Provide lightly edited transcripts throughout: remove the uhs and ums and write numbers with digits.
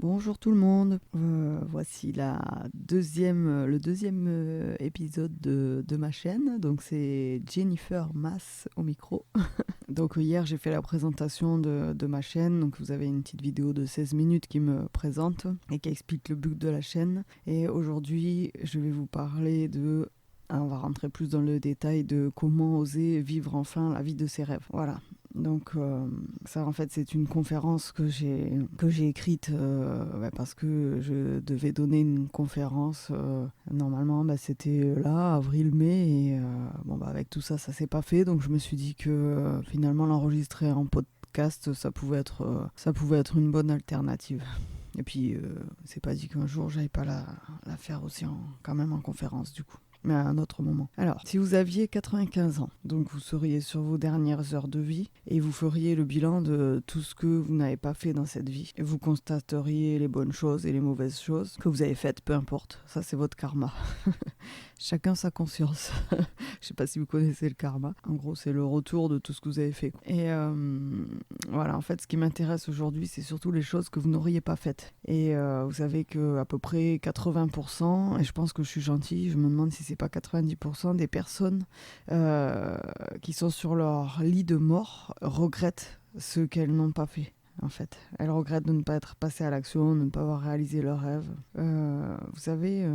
Bonjour tout le monde, voici le deuxième épisode de ma chaîne, donc c'est Jennifer Mass au micro. Donc hier j'ai fait la présentation de ma chaîne, donc vous avez une petite vidéo de 16 minutes qui me présente et qui explique le but de la chaîne. Et aujourd'hui je vais vous parler on va rentrer plus dans le détail de comment oser vivre enfin la vie de ses rêves. Voilà. Donc ça en fait c'est une conférence que j'ai écrite parce que je devais donner une conférence normalement c'était là avril-mai et avec tout ça s'est pas fait, donc je me suis dit que finalement l'enregistrer en podcast ça pouvait être une bonne alternative. Et puis c'est pas dit qu'un jour j'aille pas la faire aussi quand même en conférence du coup, mais à un autre moment. Alors, si vous aviez 95 ans, donc vous seriez sur vos dernières heures de vie et vous feriez le bilan de tout ce que vous n'avez pas fait dans cette vie. Et vous constateriez les bonnes choses et les mauvaises choses que vous avez faites, peu importe. Ça, c'est votre karma. Chacun sa conscience. Je sais pas si vous connaissez le karma. En gros, c'est le retour de tout ce que vous avez fait. Et voilà, en fait, ce qui m'intéresse aujourd'hui, c'est surtout les choses que vous n'auriez pas faites. Et vous savez qu'à peu près 80%, et je pense que je suis gentille, je me demande si c'est pas 90% des personnes qui sont sur leur lit de mort regrettent ce qu'elles n'ont pas fait. En fait, elles regrettent de ne pas être passées à l'action, de ne pas avoir réalisé leurs rêves. Vous savez,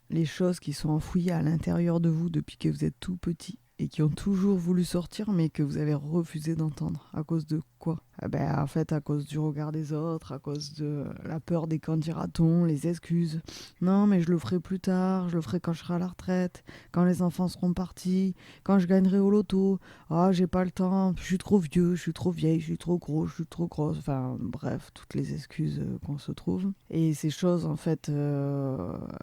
les choses qui sont enfouies à l'intérieur de vous depuis que vous êtes tout petit et qui ont toujours voulu sortir mais que vous avez refusé d'entendre. À cause de quoi ? En fait, à cause du regard des autres, à cause de la peur des qu'en dira-t-on, les excuses. Non, mais je le ferai plus tard, je le ferai quand je serai à la retraite, quand les enfants seront partis, quand je gagnerai au loto. Ah, j'ai pas le temps, je suis trop vieux, je suis trop vieille, je suis trop gros, je suis trop grosse. Enfin, bref, toutes les excuses qu'on se trouve. Et ces choses, en fait,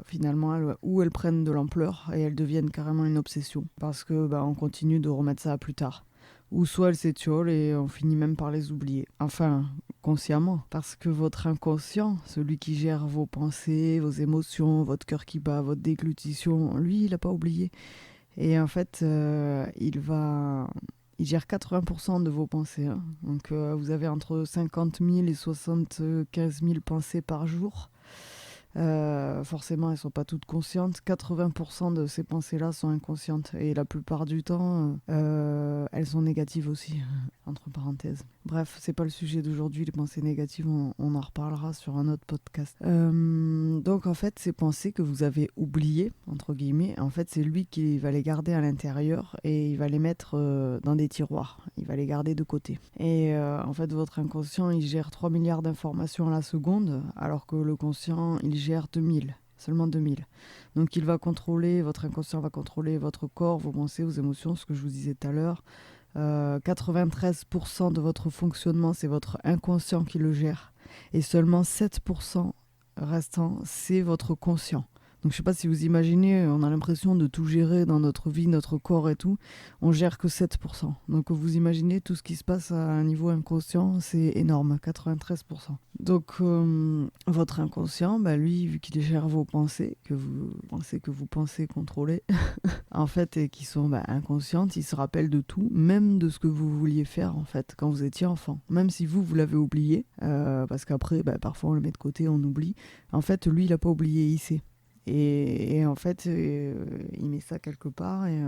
finalement, elles prennent de l'ampleur et elles deviennent carrément une obsession. Parce que on continue de remettre ça à plus tard. Ou soit elles s'étiolent et on finit même par les oublier. Enfin, consciemment. Parce que votre inconscient, celui qui gère vos pensées, vos émotions, votre cœur qui bat, votre déglutition, lui, il n'a pas oublié. Et en fait, il gère 80% de vos pensées. Hein. Donc vous avez entre 50 000 et 75 000 pensées par jour. Forcément, elles ne sont pas toutes conscientes. 80% de ces pensées-là sont inconscientes. Et la plupart du temps, elles sont négatives aussi, entre parenthèses. Bref, c'est pas le sujet d'aujourd'hui, les pensées négatives, on en reparlera sur un autre podcast. Donc en fait, ces pensées que vous avez oubliées, entre guillemets, en fait, c'est lui qui va les garder à l'intérieur et il va les mettre dans des tiroirs. Il va les garder de côté. Et en fait, votre inconscient, il gère 3 milliards d'informations à la seconde, alors que le conscient, il gère 2000. Seulement 2000. Donc votre inconscient va contrôler votre corps, vos pensées, vos émotions, ce que je vous disais tout à l'heure. 93% de votre fonctionnement, c'est votre inconscient qui le gère. Et seulement 7% restant, c'est votre conscient. Donc je sais pas si vous imaginez, on a l'impression de tout gérer dans notre vie, notre corps et tout. On gère que 7%. Donc vous imaginez tout ce qui se passe à un niveau inconscient, c'est énorme, 93%. Donc votre inconscient, lui, vu qu'il gère vos pensées, que vous pensez contrôler, en fait, et qui sont inconscientes, il se rappelle de tout, même de ce que vous vouliez faire en fait quand vous étiez enfant. Même si vous l'avez oublié, parce qu'après, parfois on le met de côté, on oublie. En fait, lui, il n'a pas oublié, il sait. Et en fait, il met ça quelque part et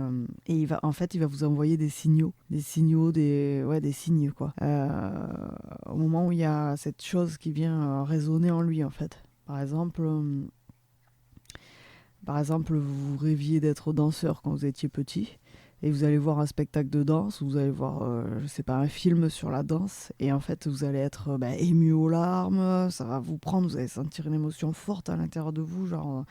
il va vous envoyer des signes quoi. Au moment où il y a cette chose qui vient résonner en lui en fait. Par exemple, vous rêviez d'être danseur quand vous étiez petit et vous allez voir un spectacle de danse, ou vous allez voir, un film sur la danse, et en fait vous allez être ému aux larmes, ça va vous prendre, vous allez sentir une émotion forte à l'intérieur de vous, genre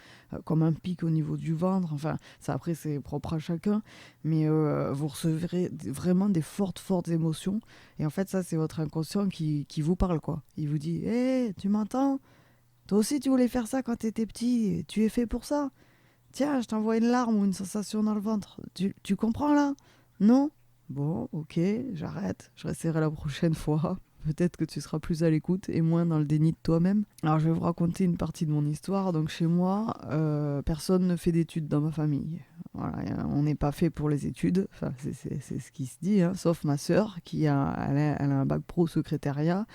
comme un pic au niveau du ventre, enfin ça après c'est propre à chacun, mais vous recevrez vraiment des fortes émotions, et en fait ça c'est votre inconscient qui vous parle quoi. Il vous dit hé, tu m'entends ? Toi aussi tu voulais faire ça quand t'étais petit, tu es fait pour ça. Tiens, je t'envoie une larme ou une sensation dans le ventre. Tu comprends là ? Non ? Bon, ok, j'arrête. Je resterai la prochaine fois. Peut-être que tu seras plus à l'écoute et moins dans le déni de toi-même. Alors, je vais vous raconter une partie de mon histoire. Donc, chez moi, personne ne fait d'études dans ma famille. Voilà, on n'est pas fait pour les études. Enfin, c'est ce qui se dit, hein, sauf ma sœur, elle a un bac pro secrétariat.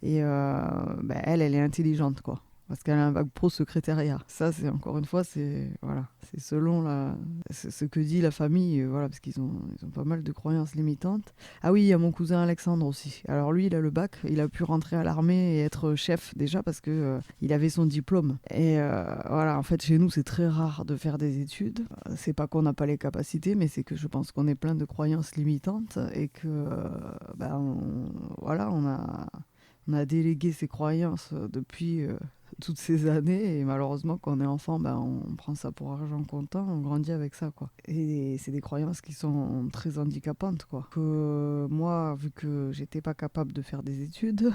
Et elle est intelligente, quoi. Parce qu'elle a un bac pro secrétariat. Ça, c'est encore une fois, c'est selon ce que dit la famille, voilà, parce qu'ils ont pas mal de croyances limitantes. Ah oui, il y a mon cousin Alexandre aussi. Alors lui, il a le bac, il a pu rentrer à l'armée et être chef déjà parce que il avait son diplôme. Et voilà, en fait, chez nous, c'est très rare de faire des études. C'est pas qu'on n'a pas les capacités, mais c'est que je pense qu'on est plein de croyances limitantes et que, on a délégué ces croyances depuis toutes ces années et malheureusement quand on est enfant on prend ça pour argent comptant, on grandit avec ça quoi. Et c'est des croyances qui sont très handicapantes quoi. Que moi vu que j'étais pas capable de faire des études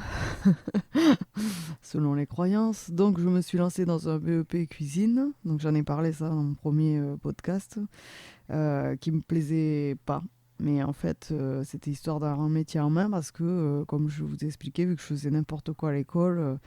selon les croyances, donc je me suis lancée dans un BEP cuisine, donc j'en ai parlé ça dans mon premier podcast, qui me plaisait pas. Mais en fait, c'était histoire d'avoir un métier en main parce que, comme je vous ai expliqué, vu que je faisais n'importe quoi à l'école,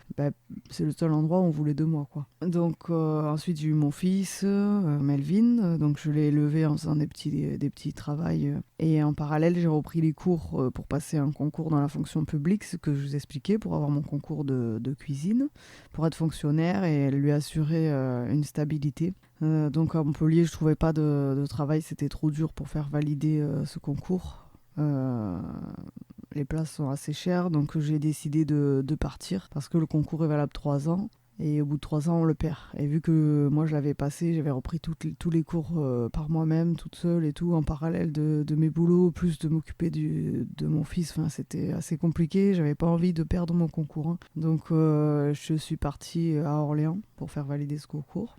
c'est le seul endroit où on voulait de moi, quoi. Donc ensuite, j'ai eu mon fils, Melvin. Donc je l'ai élevé en faisant des petits travails. Et en parallèle, j'ai repris les cours pour passer un concours dans la fonction publique, ce que je vous expliquais, pour avoir mon concours de cuisine, pour être fonctionnaire et lui assurer une stabilité. Donc à Montpellier, je trouvais pas de travail, c'était trop dur pour faire valider ce concours. Les places sont assez chères, donc j'ai décidé de partir parce que le concours est valable 3 ans. Et au bout de 3 ans, on le perd. Et vu que moi, je l'avais passé, j'avais repris tous les cours par moi-même, toute seule et tout, en parallèle de mes boulots, plus de m'occuper de mon fils. Enfin, c'était assez compliqué. J'avais pas envie de perdre mon concours, hein. Donc, je suis partie à Orléans pour faire valider ce concours.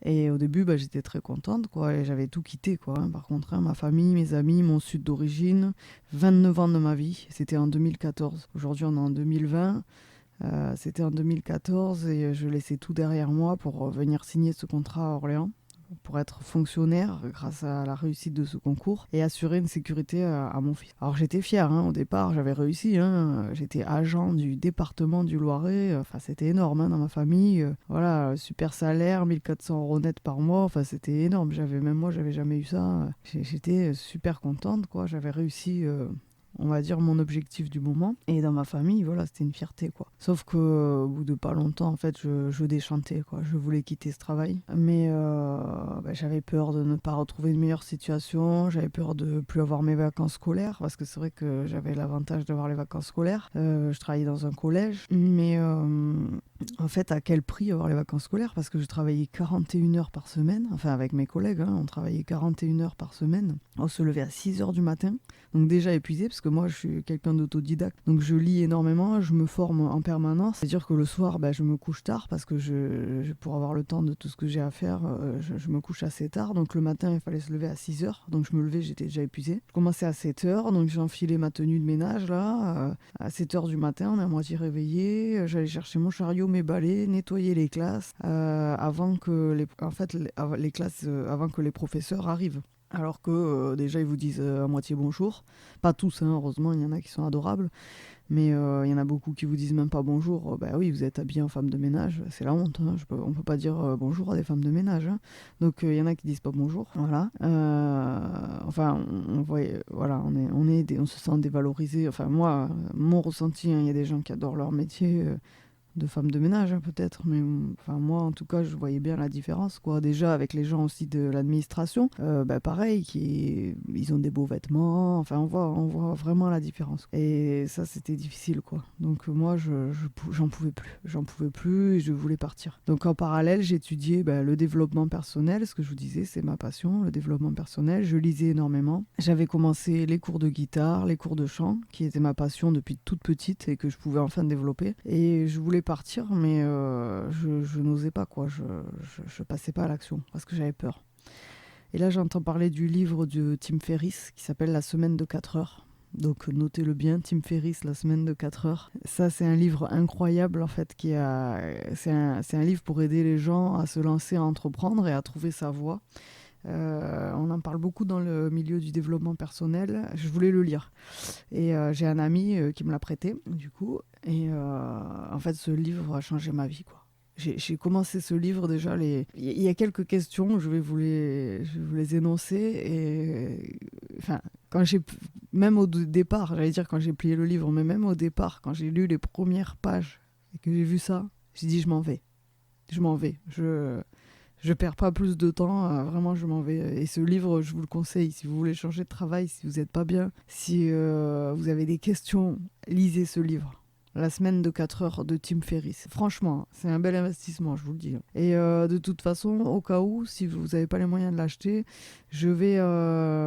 Et au début, j'étais très contente, quoi, et j'avais tout quitté, quoi, hein. Par contre, hein, ma famille, mes amis, mon sud d'origine, 29 ans de ma vie, c'était en 2014. Aujourd'hui, on est en 2020. C'était en 2014 et je laissais tout derrière moi pour venir signer ce contrat à Orléans, pour être fonctionnaire grâce à la réussite de ce concours et assurer une sécurité à mon fils. Alors j'étais fière, hein, au départ, j'avais réussi, hein, j'étais agent du département du Loiret, enfin c'était énorme, hein, dans ma famille, voilà, super salaire, 1400 € net par mois, enfin c'était énorme, même moi j'avais jamais eu ça, j'étais super contente, quoi, j'avais réussi on va dire mon objectif du moment, et dans ma famille voilà, c'était une fierté quoi. Sauf que au bout de pas longtemps en fait je déchantais quoi, je voulais quitter ce travail, mais j'avais peur de ne pas retrouver une meilleure situation, j'avais peur de plus avoir mes vacances scolaires parce que c'est vrai que j'avais l'avantage d'avoir les vacances scolaires, je travaillais dans un collège, mais en fait à quel prix avoir les vacances scolaires, parce que je travaillais 41 heures par semaine, enfin avec mes collègues, hein, on travaillait 41 heures par semaine, on se levait à 6 heures du matin, donc déjà épuisé parce que moi je suis quelqu'un d'autodidacte, donc je lis énormément, je me forme en permanence, c'est-à-dire que le soir je me couche tard parce que pour avoir le temps de tout ce que j'ai à faire, je me couche assez tard, donc le matin il fallait se lever à 6 heures, donc je me levais, j'étais déjà épuisé, je commençais à 7 heures, donc j'ai enfilé ma tenue de ménage là, à 7 heures du matin, on est à moitié réveillé, j'allais chercher mon chariot, mes balais, nettoyer les classes avant que avant que les professeurs arrivent. Alors que déjà ils vous disent à moitié bonjour, pas tous, hein, heureusement il y en a qui sont adorables, mais il y en a beaucoup qui vous disent même pas bonjour. Oui, vous êtes habillé en femme de ménage, c'est la honte, hein. On peut pas dire bonjour à des femmes de ménage, hein. Donc il y en a qui disent pas bonjour, voilà. On voit, voilà, on se sent dévalorisé, enfin moi, mon ressenti, hein, il y a des gens qui adorent leur métier, de femme de ménage, hein, peut-être, mais moi en tout cas je voyais bien la différence quoi. Déjà avec les gens aussi de l'administration, pareil, ils ont des beaux vêtements, enfin on voit vraiment la différence, et ça c'était difficile quoi. Donc moi j'en pouvais plus et je voulais partir. Donc en parallèle j'étudiais le développement personnel, ce que je vous disais c'est ma passion, le développement personnel. Je lisais énormément, j'avais commencé les cours de guitare, les cours de chant qui étaient ma passion depuis toute petite et que je pouvais enfin développer, et je voulais partir, mais je n'osais pas quoi, je passais pas à l'action parce que j'avais peur. Et là j'entends parler du livre de Tim Ferriss qui s'appelle La semaine de 4 heures. Donc notez-le bien, Tim Ferriss, La semaine de 4 heures. Ça c'est un livre incroyable en fait, c'est un livre pour aider les gens à se lancer, à entreprendre et à trouver sa voie. On en parle beaucoup dans le milieu du développement personnel. Je voulais le lire. Et j'ai un ami qui me l'a prêté, du coup. Et en fait, ce livre a changé ma vie, quoi. J'ai commencé ce livre déjà. Il y a quelques questions, je vais vous les énoncer. Et enfin, quand j'ai même au départ, j'allais dire quand j'ai plié le livre, mais même au départ, quand j'ai lu les premières pages et que j'ai vu ça, j'ai dit je m'en vais. Je m'en vais. Je perds pas plus de temps, vraiment je m'en vais. Et ce livre, je vous le conseille, si vous voulez changer de travail, si vous n'êtes pas bien, si vous avez des questions, lisez ce livre. La semaine de 4 heures de Tim Ferriss. Franchement, c'est un bel investissement, je vous le dis. Et de toute façon, au cas où, si vous n'avez pas les moyens de l'acheter, je vais,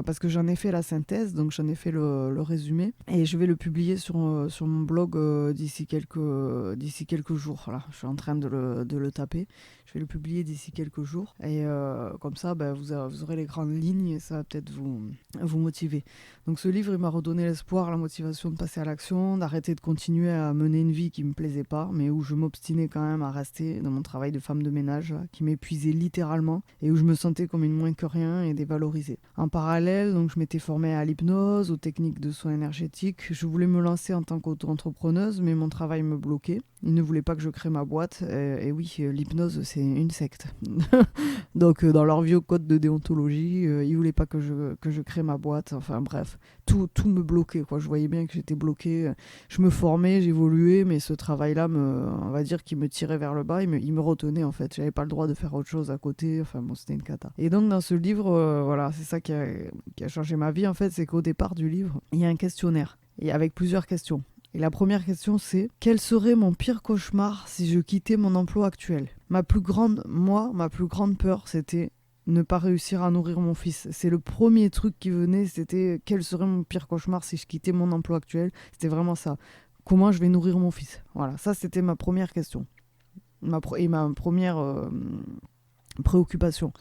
parce que j'en ai fait la synthèse, donc j'en ai fait le résumé, et je vais le publier sur mon blog d'ici quelques jours. Là, je suis en train de le taper. Je vais le publier d'ici quelques jours. Et comme ça, vous aurez les grandes lignes et ça va peut-être vous motiver. Donc ce livre, il m'a redonné l'espoir, la motivation de passer à l'action, d'arrêter de continuer à mener une vie qui ne me plaisait pas, mais où je m'obstinais quand même à rester dans mon travail de femme de ménage, qui m'épuisait littéralement, et où je me sentais comme une moins que rien et dévalorisée. En parallèle, donc, je m'étais formée à l'hypnose, aux techniques de soins énergétiques. Je voulais me lancer en tant qu'auto-entrepreneuse, mais mon travail me bloquait. Il ne voulait pas que je crée ma boîte. Et oui, l'hypnose, c'est une secte. Donc, dans leur vieux code de déontologie, ils ne voulaient pas que je crée ma boîte. Enfin, bref, tout me bloquait, quoi. Je voyais bien que j'étais bloquée. Je me formais, j'évoluais, mais ce travail-là, on va dire qu'il me tirait vers le bas. Il me retenait, en fait. Je n'avais pas le droit de faire autre chose à côté. Enfin, bon, c'était une cata. Et donc, dans ce livre, voilà, c'est ça qui a changé ma vie, en fait. C'est qu'au départ du livre, il y a un questionnaire. Et avec plusieurs questions. Et la première question, c'est: quel serait mon pire cauchemar si je quittais mon emploi actuel ? Ma plus grande peur, c'était ne pas réussir à nourrir mon fils. C'est le premier truc qui venait, c'était quel serait mon pire cauchemar si je quittais mon emploi actuel ? C'était vraiment ça. Comment je vais nourrir mon fils ? Voilà, ça c'était ma première question. Ma première préoccupation.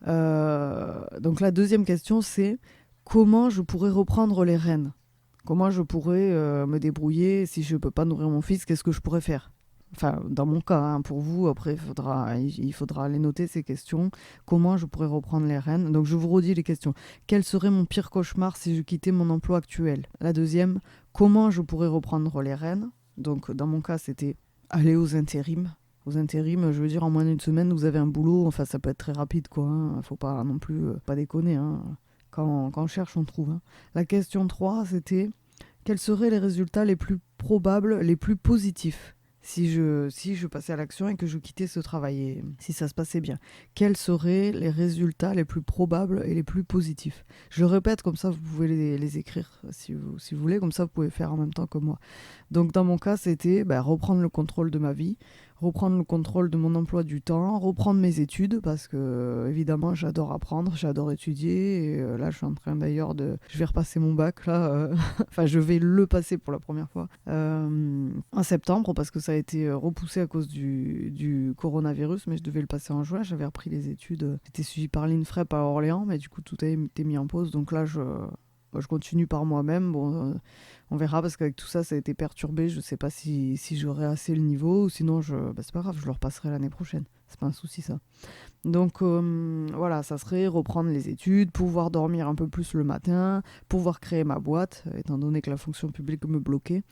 Donc la deuxième question, c'est comment je pourrais reprendre les rênes ? Comment je pourrais me débrouiller si je ne peux pas nourrir mon fils ? Qu'est-ce que je pourrais faire ? Enfin, dans mon cas, hein, pour vous, après, il faudra les noter, ces questions. Comment je pourrais reprendre les rênes ? Donc, je vous redis les questions. Quel serait mon pire cauchemar si je quittais mon emploi actuel ? La deuxième, comment je pourrais reprendre les rênes ? Donc, dans mon cas, c'était aller aux intérims. Aux intérims, je veux dire, en moins d'une semaine, vous avez un boulot. Enfin, ça peut être très rapide, quoi. Hein. Faut pas non plus, pas déconner, hein. Quand on cherche, on trouve. Hein. La question 3, c'était: quels seraient les résultats les plus probables, les plus positifs si je passais à l'action et que je quittais ce travail, et si ça se passait bien? Quels seraient les résultats les plus probables et les plus positifs? Je le répète, comme ça vous pouvez les écrire si vous voulez, comme ça vous pouvez faire en même temps que moi. Donc dans mon cas, c'était reprendre le contrôle de ma vie, reprendre le contrôle de mon emploi du temps, reprendre mes études, parce que évidemment j'adore apprendre, j'adore étudier, et là je suis en train d'ailleurs je vais repasser mon bac là, enfin je vais le passer pour la première fois en septembre, parce que ça a été repoussé à cause du coronavirus, mais je devais le passer en juin. J'avais repris les études, j'étais suivie par l'INFREP à Orléans, mais du coup tout a été mis en pause, donc là je continue par moi-même. Bon, on verra, parce qu'avec tout ça, ça a été perturbé. Je ne sais pas si j'aurai assez le niveau, ou sinon, c'est pas grave, je le repasserai l'année prochaine. C'est pas un souci, ça. Donc, voilà, ça serait reprendre les études, pouvoir dormir un peu plus le matin, pouvoir créer ma boîte, étant donné que la fonction publique me bloquait.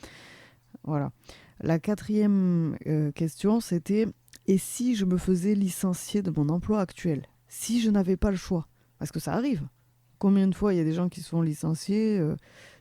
Voilà. La quatrième question, c'était: et si je me faisais licencier de mon emploi actuel ? Si je n'avais pas le choix ? Parce que ça arrive. Combien de fois il y a des gens qui se font licencier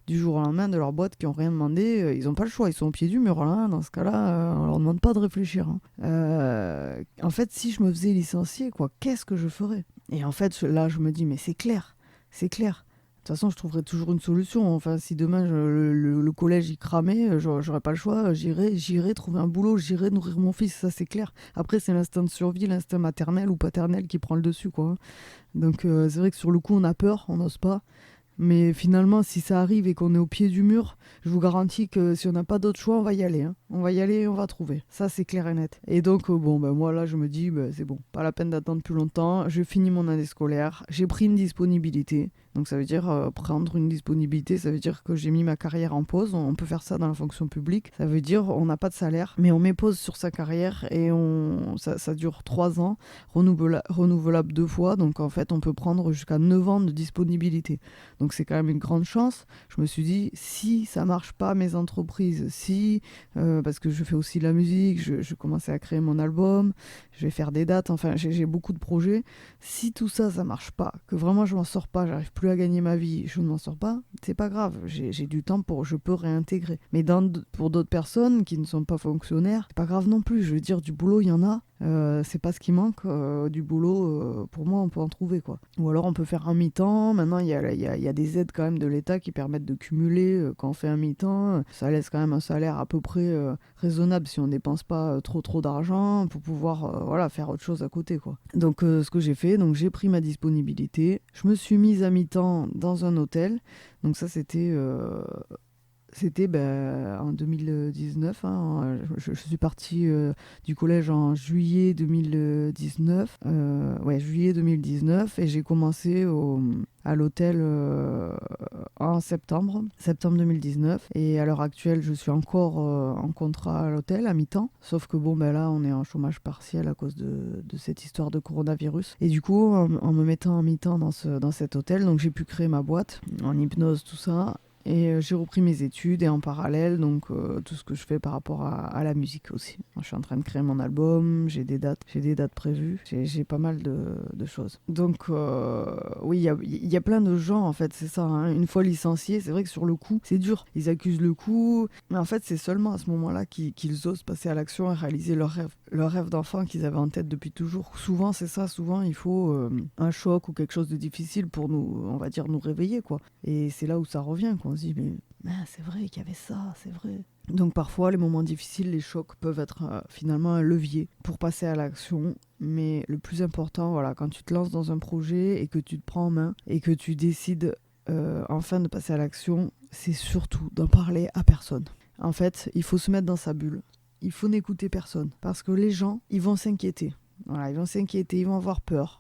du jour au lendemain de leur boîte, qui n'ont rien demandé, ils n'ont pas le choix, ils sont au pied du mur là, dans ce cas-là, on leur demande pas de réfléchir. Hein. En fait, si je me faisais licencier, qu'est-ce que je ferais ? Et en fait, là, je me dis, mais c'est clair. De toute façon, je trouverais toujours une solution. Enfin, si demain le collège y cramait, j'aurais pas le choix, j'irai trouver un boulot, j'irai nourrir mon fils, ça c'est clair. Après, c'est l'instinct de survie, l'instinct maternel ou paternel qui prend le dessus, quoi. Donc c'est vrai que sur le coup, on a peur, on n'ose pas. Mais finalement, si ça arrive et qu'on est au pied du mur, je vous garantis que si on n'a pas d'autre choix, on va y aller. Hein. On va y aller et on va trouver. Ça, c'est clair et net. Et donc, moi, là, je me dis, c'est bon. Pas la peine d'attendre plus longtemps. Je finis mon année scolaire. J'ai pris une disponibilité. Donc, ça veut dire prendre une disponibilité. Ça veut dire que j'ai mis ma carrière en pause. On peut faire ça dans la fonction publique. Ça veut dire on n'a pas de salaire, mais on met pause sur sa carrière et ça dure 3 ans, renouvelable 2 fois. Donc, en fait, on peut prendre jusqu'à 9 ans de disponibilité. Donc c'est quand même une grande chance. Je me suis dit, si ça marche pas, mes entreprises, parce que je fais aussi de la musique, je commençais à créer mon album, je vais faire des dates, enfin j'ai beaucoup de projets. Si tout ça, ça marche pas, que vraiment je m'en sors pas, j'arrive plus à gagner ma vie, je ne m'en sors pas, c'est pas grave, j'ai du temps je peux réintégrer. Mais pour d'autres personnes qui ne sont pas fonctionnaires, c'est pas grave non plus. Je veux dire, du boulot, il y en a. C'est pas ce qui manque. Du boulot, pour moi, on peut en trouver, quoi. Ou alors, on peut faire un mi-temps. Maintenant, il y a des aides quand même de l'État qui permettent de cumuler quand on fait un mi-temps. Ça laisse quand même un salaire à peu près raisonnable si on dépense pas trop d'argent pour pouvoir faire autre chose à côté, quoi. Donc, ce que j'ai fait, donc j'ai pris ma disponibilité. Je me suis mise à mi-temps dans un hôtel. Donc ça, c'était en 2019. Hein. Je suis partie du collège en juillet 2019. Juillet 2019. Et j'ai commencé à l'hôtel en septembre 2019. Et à l'heure actuelle, je suis encore en contrat à l'hôtel à mi-temps. Sauf que là, on est en chômage partiel à cause de cette histoire de coronavirus. Et du coup, en me mettant en mi-temps dans cet hôtel, donc j'ai pu créer ma boîte en hypnose, tout ça. Et j'ai repris mes études et en parallèle, donc tout ce que je fais par rapport à la musique aussi. Je suis en train de créer mon album, j'ai des dates prévues, j'ai pas mal de choses. Donc oui, il y a plein de gens en fait, c'est ça. Hein. Une fois licenciés, c'est vrai que sur le coup, c'est dur. Ils accusent le coup, mais en fait, c'est seulement à ce moment-là qu'ils osent passer à l'action et réaliser leur rêve d'enfant qu'ils avaient en tête depuis toujours. Souvent, c'est ça. Souvent, il faut un choc ou quelque chose de difficile pour nous, on va dire, nous réveiller, quoi. Et c'est là où ça revient, quoi. On se dit, mais c'est vrai qu'il y avait ça, c'est vrai. Donc parfois, les moments difficiles, les chocs peuvent être finalement un levier pour passer à l'action. Mais le plus important, quand tu te lances dans un projet et que tu te prends en main et que tu décides enfin de passer à l'action, c'est surtout d'en parler à personne. En fait, il faut se mettre dans sa bulle. Il faut n'écouter personne. Parce que les gens, ils vont s'inquiéter. Ils vont s'inquiéter, ils vont avoir peur.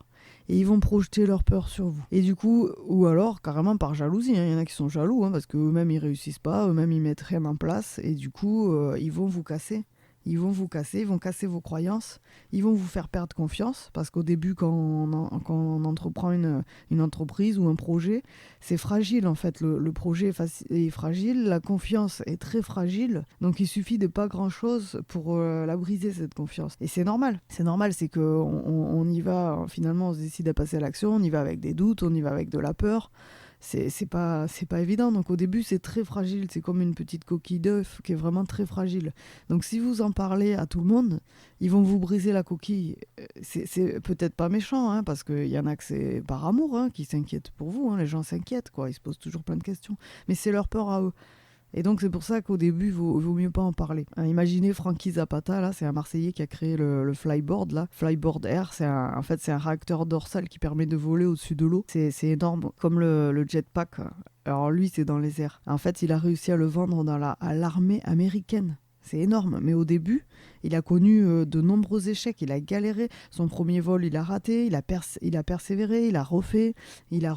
Et ils vont projeter leur peur sur vous. Et du coup, ou alors carrément par jalousie, il y en a qui sont jaloux, parce qu'eux-mêmes ils réussissent pas, eux-mêmes ils mettent rien en place, et du coup, ils vont vous casser. Ils vont casser vos croyances, ils vont vous faire perdre confiance, parce qu'au début, quand on entreprend une entreprise ou un projet, c'est fragile en fait, le projet est fragile, la confiance est très fragile, donc il suffit de pas grand-chose pour la briser, cette confiance. Et c'est normal, c'est qu'on y va, finalement on se décide à passer à l'action, on y va avec des doutes, on y va avec de la peur. C'est pas évident. Donc au début, c'est très fragile. C'est comme une petite coquille d'œuf qui est vraiment très fragile. Donc si vous en parlez à tout le monde, ils vont vous briser la coquille. C'est peut-être pas méchant, parce qu'il y en a que c'est par amour qui s'inquiètent pour vous. Les gens s'inquiètent, quoi. Ils se posent toujours plein de questions. Mais c'est leur peur à eux. Et donc c'est pour ça qu'au début, il vaut mieux pas en parler. Imaginez Frankie Zapata, là, c'est un Marseillais qui a créé le Flyboard, là. Flyboard Air, c'est un réacteur dorsal qui permet de voler au-dessus de l'eau. C'est énorme, comme le jetpack. Alors lui, c'est dans les airs. En fait, il a réussi à le vendre à l'armée américaine. C'est énorme, mais au début, il a connu de nombreux échecs, il a galéré. Son premier vol, il a raté, il a persévéré, il a refait, il a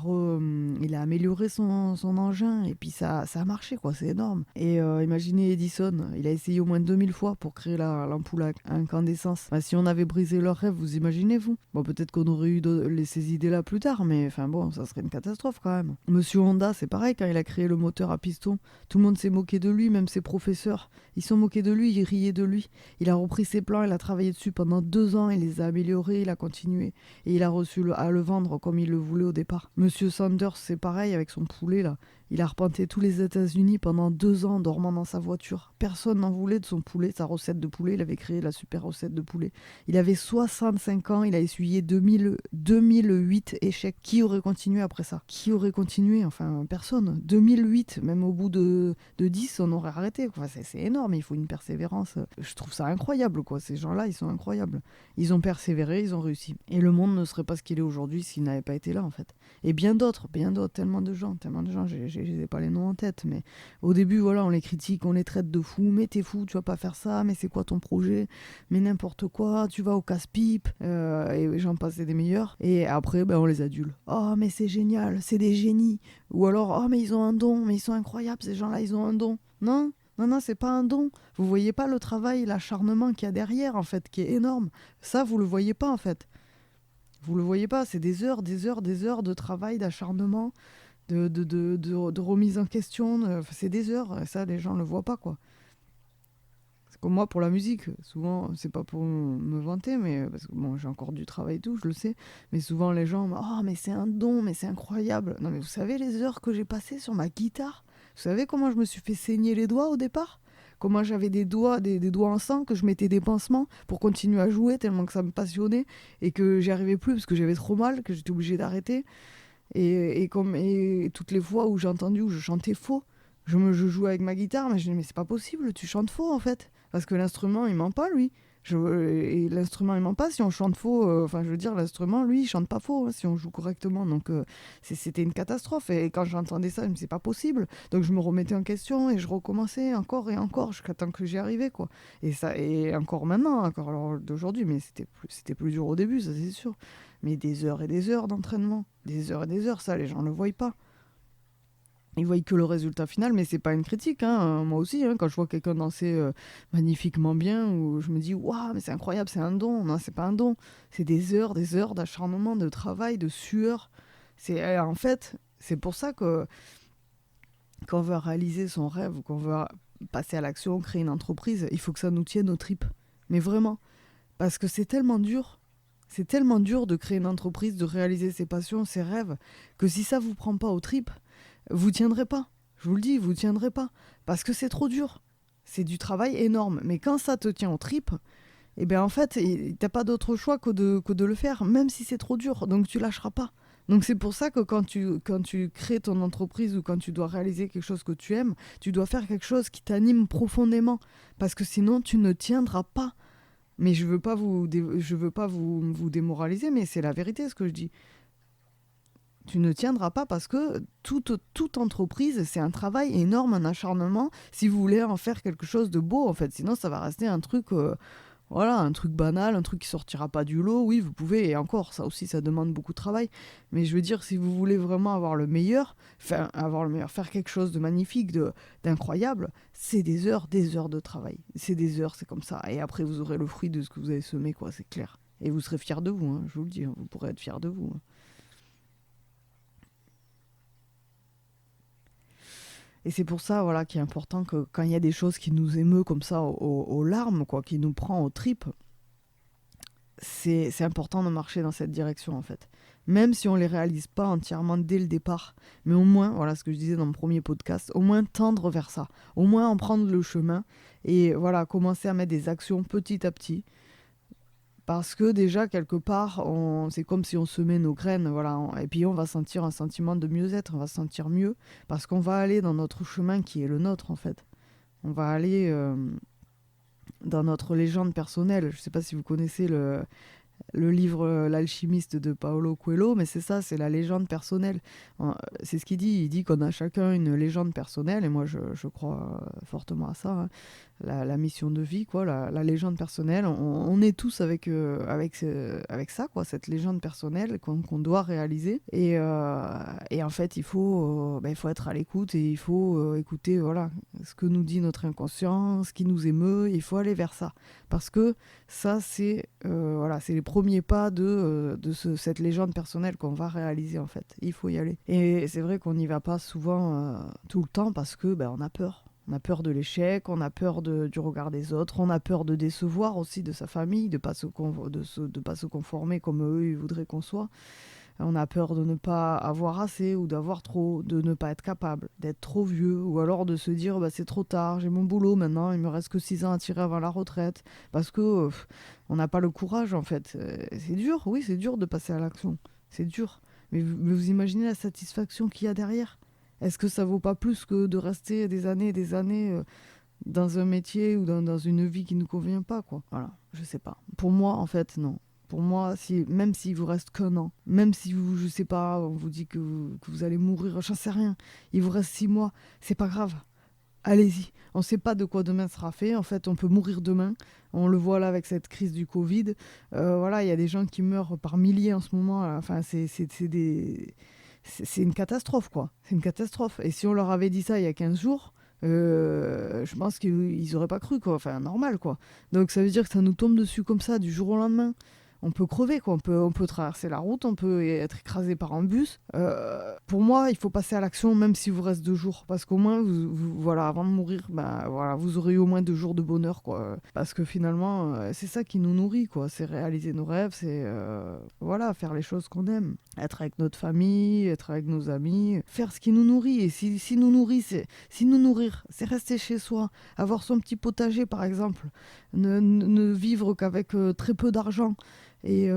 amélioré son engin, et puis ça a marché, quoi, c'est énorme. Et imaginez Edison, il a essayé au moins 2000 fois pour créer l'ampoule à incandescence. Si on avait brisé leur rêve, vous imaginez, vous ? Bon, peut-être qu'on aurait eu ces idées-là plus tard, mais ça serait une catastrophe quand même. Monsieur Honda, c'est pareil, quand il a créé le moteur à piston, tout le monde s'est moqué de lui, même ses professeurs. Ils sont moqués de lui, ils riaient de lui. Il a repris ses plans, il a travaillé dessus pendant 2 ans, il les a améliorés, il a continué. Et il a reçu à le vendre comme il le voulait au départ. Monsieur Sanders, c'est pareil avec son poulet, là. Il a arpenté tous les États-Unis pendant 2 ans, dormant dans sa voiture. Personne n'en voulait de son poulet, sa recette de poulet. Il avait créé la super recette de poulet. Il avait 65 ans, il a essuyé 2008 échecs. Qui aurait continué après ça ? Qui aurait continué ? Enfin, personne. 2008, même au bout de 10, on aurait arrêté. Enfin, c'est énorme, il faut une persévérance. Je trouve ça incroyable, quoi. Ces gens-là, ils sont incroyables. Ils ont persévéré, ils ont réussi. Et le monde ne serait pas ce qu'il est aujourd'hui s'il n'avait pas été là, en fait. Et bien d'autres, tellement de gens, je n'ai pas les noms en tête, mais au début, on les critique, on les traite de fous. Mais t'es fou, tu vas pas faire ça, mais c'est quoi ton projet ? Mais n'importe quoi, tu vas au casse-pipe, et j'en passe des meilleurs. Et après, on les adule. Oh, mais c'est génial, c'est des génies. Ou alors, oh, mais ils ont un don, mais ils sont incroyables, ces gens-là, ils ont un don. Non, c'est pas un don. Vous voyez pas le travail, l'acharnement qu'il y a derrière, en fait, qui est énorme. Ça, vous le voyez pas, en fait. Vous le voyez pas, c'est des heures de travail, d'acharnement, de remise en question. C'est des heures, ça, les gens le voient pas, quoi. Comme moi, pour la musique, souvent, c'est pas pour me vanter, mais parce que bon, j'ai encore du travail et tout, je le sais. Mais souvent, les gens me disent oh, mais c'est un don, mais c'est incroyable. Non, mais vous savez les heures que j'ai passées sur ma guitare? Vous savez comment je me suis fait saigner les doigts au départ? Comment j'avais des doigts, des doigts en sang, que je mettais des pansements pour continuer à jouer tellement que ça me passionnait et que j'y arrivais plus parce que j'avais trop mal, que j'étais obligée d'arrêter. Et toutes les fois où j'ai entendu où je chantais faux, je jouais avec ma guitare, mais je dis mais c'est pas possible, tu chantes faux en fait. Parce que l'instrument il ment pas lui. Et l'instrument il ment pas si on chante faux. Enfin je veux dire l'instrument lui il chante pas faux hein, si on joue correctement. Donc c'était une catastrophe. Et quand j'entendais ça je me disais c'est pas possible. Donc je me remettais en question et je recommençais encore et encore jusqu'à temps que j'y arrivais quoi. Et ça et encore maintenant, encore à l'heure d'aujourd'hui, mais c'était plus dur au début ça c'est sûr. Mais des heures et des heures d'entraînement, des heures et des heures, ça les gens ne le voient pas. Ils voient que le résultat final, mais c'est pas une critique. Hein. Moi aussi, hein, quand je vois quelqu'un danser magnifiquement bien, où je me dis waouh, mais c'est incroyable, c'est un don. Non, c'est pas un don. C'est des heures d'acharnement, de travail, de sueur. En fait, c'est pour ça que quand on veut réaliser son rêve ou qu'on veut passer à l'action, créer une entreprise, il faut que ça nous tienne aux tripes. Mais vraiment, parce que c'est tellement dur. C'est tellement dur de créer une entreprise, de réaliser ses passions, ses rêves, que si ça vous prend pas aux tripes, vous tiendrez pas. Je vous le dis, vous tiendrez pas. Parce que c'est trop dur. C'est du travail énorme. Mais quand ça te tient aux tripes, eh bien en fait, t'as pas d'autre choix que de le faire, même si c'est trop dur. Donc tu lâcheras pas. Donc c'est pour ça que quand tu crées ton entreprise ou quand tu dois réaliser quelque chose que tu aimes, tu dois faire quelque chose qui t'anime profondément. Parce que sinon, tu ne tiendras pas. Mais je veux pas vous démoraliser, mais c'est la vérité ce que je dis. Tu ne tiendras pas parce que toute entreprise, c'est un travail énorme, un acharnement, si vous voulez en faire quelque chose de beau, en fait. Sinon, ça va rester un truc, voilà, un truc banal, un truc qui sortira pas du lot. Oui, vous pouvez, et encore, ça aussi, ça demande beaucoup de travail. Mais je veux dire, si vous voulez vraiment avoir le meilleur, faire quelque chose de magnifique, d'incroyable, c'est des heures de travail. C'est des heures, c'est comme ça. Et après, vous aurez le fruit de ce que vous avez semé, quoi, c'est clair. Et vous serez fiers de vous, hein, je vous le dis, hein, vous pourrez être fiers de vous. Hein. Et c'est pour ça, voilà, qu'il est important que quand il y a des choses qui nous émeut comme ça aux larmes, quoi, qui nous prend aux tripes, c'est important de marcher dans cette direction, en fait. Même si on les réalise pas entièrement dès le départ, mais au moins, voilà ce que je disais dans mon premier podcast, au moins tendre vers ça, au moins en prendre le chemin et voilà, commencer à mettre des actions petit à petit. Parce que déjà, quelque part, c'est comme si on semait nos graines, voilà. Et puis on va sentir un sentiment de mieux-être, on va se sentir mieux, parce qu'on va aller dans notre chemin qui est le nôtre, en fait. On va aller dans notre légende personnelle. Je ne sais pas si vous connaissez le livre L'alchimiste de Paolo Coelho, mais c'est ça, c'est la légende personnelle. C'est ce qu'il dit. Il dit qu'on a chacun une légende personnelle, et moi je crois fortement à ça. Hein. La mission de vie, quoi, la légende personnelle. On est tous avec ça, quoi, cette légende personnelle qu'on doit réaliser. Et en fait, il faut être à l'écoute et il faut écouter voilà, ce que nous dit notre inconscient, ce qui nous émeut. Il faut aller vers ça. Parce que ça, c'est les premiers pas de cette légende personnelle qu'on va réaliser, en fait. Il faut y aller. Et c'est vrai qu'on n'y va pas souvent tout le temps parce que on a peur. On a peur de l'échec, on a peur du regard des autres, on a peur de décevoir aussi de sa famille, de pas se conformer comme eux ils voudraient qu'on soit. On a peur de ne pas avoir assez ou d'avoir trop, de ne pas être capable, d'être trop vieux, ou alors de se dire c'est trop tard, j'ai mon boulot maintenant, il me reste que 6 ans à tirer avant la retraite, parce que on n'a pas le courage en fait. C'est dur, oui c'est dur de passer à l'action, c'est dur. Mais vous imaginez la satisfaction qu'il y a derrière ? Est-ce que ça vaut pas plus que de rester des années et des années dans un métier ou dans une vie qui ne nous convient pas, quoi ? Voilà, je sais pas. Pour moi, en fait, non. Pour moi, même s'il vous reste qu'un an, même si vous, je sais pas, on vous dit que vous allez mourir, j'en sais rien, il vous reste 6 mois, c'est pas grave. Allez-y. On ne sait pas de quoi demain sera fait. En fait, on peut mourir demain. On le voit là avec cette crise du Covid. Voilà, il y a des gens qui meurent par milliers en ce moment. Enfin, c'est une catastrophe, quoi. C'est une catastrophe. Et si on leur avait dit ça il y a 15 jours, je pense qu'ils n'auraient pas cru, quoi. Enfin, normal, quoi. Donc ça veut dire que ça nous tombe dessus comme ça, du jour au lendemain. on peut crever, quoi. On peut traverser la route, on peut être écrasé par un bus. Pour moi, il faut passer à l'action, même s'il vous reste 2 jours. Parce qu'au moins, voilà, avant de mourir, voilà, vous aurez au moins 2 jours de bonheur, quoi. Parce que finalement, c'est ça qui nous nourrit, quoi. C'est réaliser nos rêves, c'est voilà, faire les choses qu'on aime. Être avec notre famille, être avec nos amis, faire ce qui nous nourrit. Et si nous nourrir, c'est rester chez soi, avoir son petit potager, par exemple, ne vivre qu'avec très peu d'argent et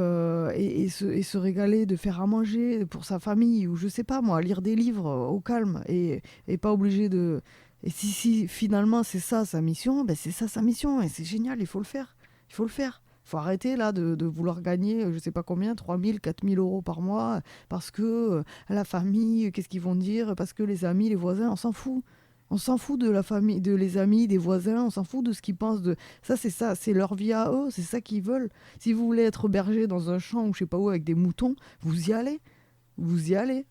se régaler de faire à manger pour sa famille, ou je sais pas moi, lire des livres au calme et pas obligé de... Et si finalement c'est ça sa mission, ben c'est ça sa mission et c'est génial, il faut le faire. Il faut le faire. Il faut arrêter là de vouloir gagner, je sais pas combien, 3 000, 4 000 euros par mois, parce que la famille, qu'est-ce qu'ils vont dire, parce que les amis, les voisins, on s'en fout. On s'en fout de la famille, de les amis, des voisins, on s'en fout de ce qu'ils pensent de... Ça, c'est leur vie à eux, c'est ça qu'ils veulent. Si vous voulez être berger dans un champ ou je sais pas où avec des moutons, vous y allez. Vous y allez.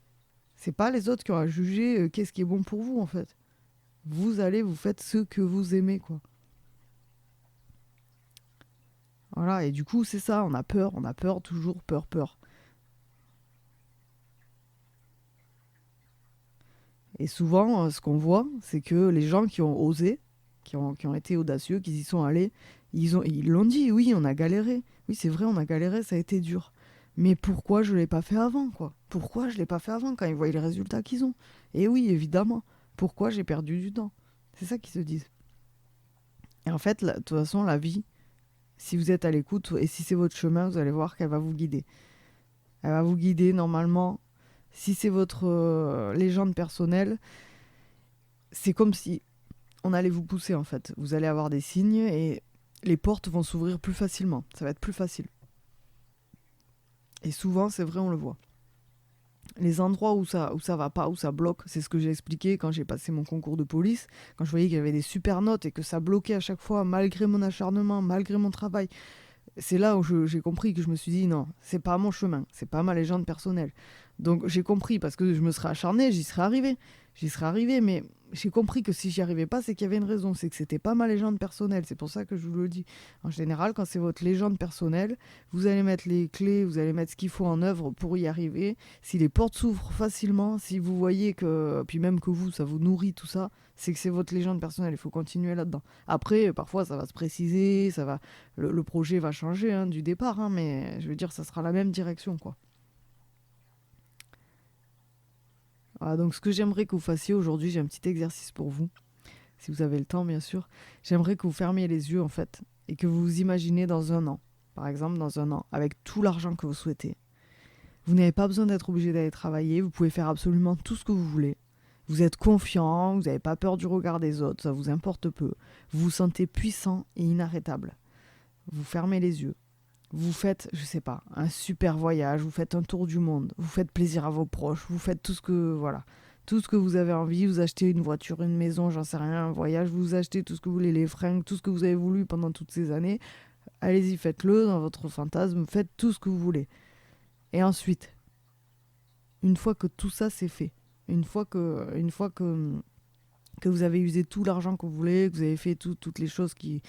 C'est pas les autres qui ont à juger qu'est-ce qui est bon pour vous, en fait. Vous allez, vous faites ce que vous aimez, quoi. Voilà, et du coup, c'est ça, on a peur, toujours peur. Et souvent, ce qu'on voit, c'est que les gens qui ont osé, qui ont été audacieux, qui y sont allés, ils l'ont dit, oui, on a galéré. Oui, c'est vrai, on a galéré, ça a été dur. Mais pourquoi je ne l'ai pas fait avant, quoi? Pourquoi je ne l'ai pas fait avant quand ils voient les résultats qu'ils ont? Et oui, évidemment, pourquoi j'ai perdu du temps? C'est ça qu'ils se disent. Et en fait, de toute façon, la vie, si vous êtes à l'écoute et si c'est votre chemin, vous allez voir qu'elle va vous guider. Elle va vous guider normalement. Si c'est votre légende personnelle, c'est comme si on allait vous pousser en fait. Vous allez avoir des signes et les portes vont s'ouvrir plus facilement. Ça va être plus facile. Et souvent, c'est vrai, on le voit. Les endroits où ça va pas, où ça bloque, c'est ce que j'ai expliqué quand j'ai passé mon concours de police, quand je voyais qu'il y avait des super notes et que ça bloquait à chaque fois, malgré mon acharnement, malgré mon travail. C'est là où j'ai compris, que je me suis dit non, c'est pas mon chemin, c'est pas ma légende personnelle. Donc j'ai compris, parce que je me serais acharnée, j'y serais arrivé, mais j'ai compris que si j'y arrivais pas, c'est qu'il y avait une raison, c'est que c'était pas ma légende personnelle. C'est pour ça que je vous le dis. En général, quand c'est votre légende personnelle, vous allez mettre les clés, vous allez mettre ce qu'il faut en œuvre pour y arriver. Si les portes s'ouvrent facilement, si vous voyez que, puis même que vous, ça vous nourrit tout ça, c'est que c'est votre légende personnelle, il faut continuer là-dedans. Après, parfois, ça va se préciser, le projet va changer du départ, mais je veux dire, ça sera la même direction, quoi. Voilà, donc ce que j'aimerais que vous fassiez aujourd'hui, j'ai un petit exercice pour vous, si vous avez le temps, bien sûr. J'aimerais que vous fermiez les yeux, en fait, et que vous vous imaginez dans un an, par exemple, dans un an, avec tout l'argent que vous souhaitez. Vous n'avez pas besoin d'être obligé d'aller travailler, vous pouvez faire absolument tout ce que vous voulez. Vous êtes confiant, vous n'avez pas peur du regard des autres, ça vous importe peu. Vous vous sentez puissant et inarrêtable. Vous fermez les yeux. Vous faites, je sais pas, un super voyage, vous faites un tour du monde, vous faites plaisir à vos proches, vous faites tout ce que vous avez envie, vous achetez une voiture, une maison, j'en sais rien, un voyage, vous achetez tout ce que vous voulez, les fringues, tout ce que vous avez voulu pendant toutes ces années. Allez-y, faites-le dans votre fantasme, faites tout ce que vous voulez. Et ensuite, une fois que tout ça c'est fait, une fois que vous avez usé tout l'argent que vous voulez, que vous avez fait toutes les choses que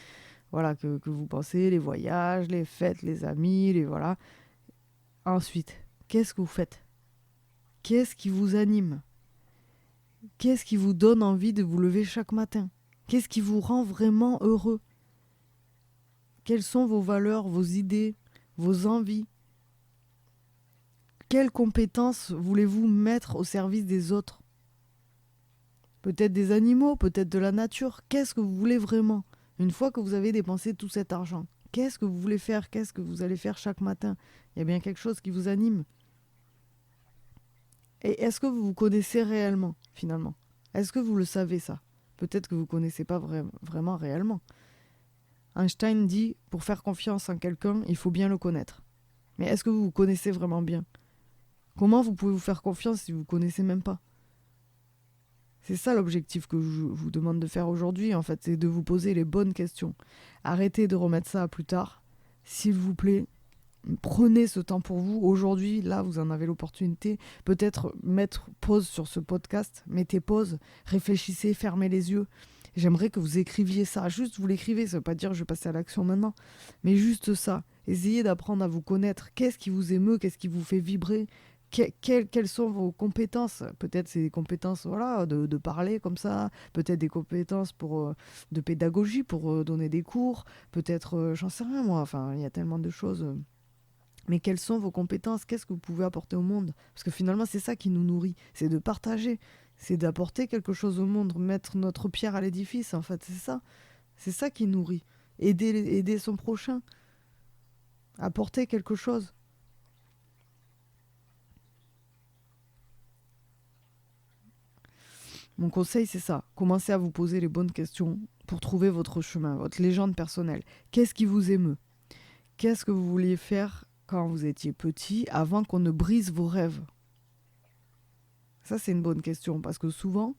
vous pensez, les voyages, les fêtes, les amis, voilà. Ensuite, qu'est-ce que vous faites? Qu'est-ce qui vous anime? Qu'est-ce qui vous donne envie de vous lever chaque matin? Qu'est-ce qui vous rend vraiment heureux? Quelles sont vos valeurs, vos idées, vos envies? Quelles compétences voulez-vous mettre au service des autres? Peut-être des animaux, peut-être de la nature. Qu'est-ce que vous voulez vraiment? Une fois que vous avez dépensé tout cet argent, qu'est-ce que vous voulez faire? Qu'est-ce que vous allez faire chaque matin? Il y a bien quelque chose qui vous anime. Et est-ce que vous vous connaissez réellement, finalement? Est-ce que vous le savez, ça? Peut-être que vous ne connaissez pas vraiment réellement. Einstein dit, pour faire confiance en quelqu'un, il faut bien le connaître. Mais est-ce que vous vous connaissez vraiment bien? Comment vous pouvez vous faire confiance si vous ne vous connaissez même pas? C'est ça l'objectif que je vous demande de faire aujourd'hui, en fait, c'est de vous poser les bonnes questions. Arrêtez de remettre ça à plus tard. S'il vous plaît, prenez ce temps pour vous. Aujourd'hui, là, vous en avez l'opportunité. Peut-être mettre pause sur ce podcast. Mettez pause, réfléchissez, fermez les yeux. J'aimerais que vous écriviez ça, juste vous l'écrivez, ça veut pas dire je vais passer à l'action maintenant, mais juste ça. Essayez d'apprendre à vous connaître. Qu'est-ce qui vous émeut, qu'est-ce qui vous fait vibrer, quelles sont vos compétences? Peut-être c'est des compétences voilà, de parler comme ça, peut-être des compétences de pédagogie pour donner des cours, peut-être, j'en sais rien moi, enfin il y a tellement de choses. Mais quelles sont vos compétences? Qu'est-ce que vous pouvez apporter au monde? Parce que finalement, c'est ça qui nous nourrit. C'est de partager. C'est d'apporter quelque chose au monde. Mettre notre pierre à l'édifice, en fait. C'est ça. C'est ça qui nourrit. Aider son prochain. Apporter quelque chose. Mon conseil, c'est ça. Commencez à vous poser les bonnes questions pour trouver votre chemin, votre légende personnelle. Qu'est-ce qui vous émeut? Qu'est-ce que vous vouliez faire quand vous étiez petit avant qu'on ne brise vos rêves? Ça, c'est une bonne question parce que souvent,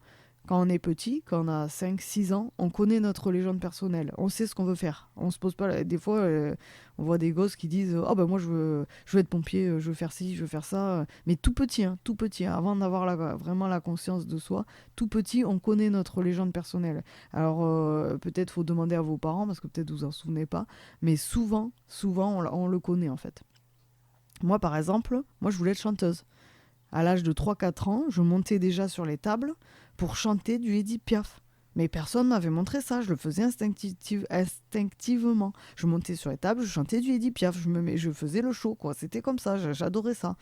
quand on est petit, quand on a 5, 6 ans, on connaît notre légende personnelle. On sait ce qu'on veut faire. On se pose pas. Des fois, on voit des gosses qui disent oh, ben moi, je veux être pompier, je veux faire ci, je veux faire ça. Mais tout petit, hein, avant d'avoir vraiment la conscience de soi, tout petit, on connaît notre légende personnelle. Alors, peut-être faut demander à vos parents parce que peut-être vous en souvenez pas. Mais souvent, on le connaît en fait. Moi, par exemple, je voulais être chanteuse. À l'âge de 3, 4 ans, je montais déjà sur les tables pour chanter du Édith Piaf. Mais personne ne m'avait montré ça, je le faisais instinctivement. Je montais sur les tables, je chantais du Édith Piaf, je faisais le show, quoi. C'était comme ça, j'adorais ça.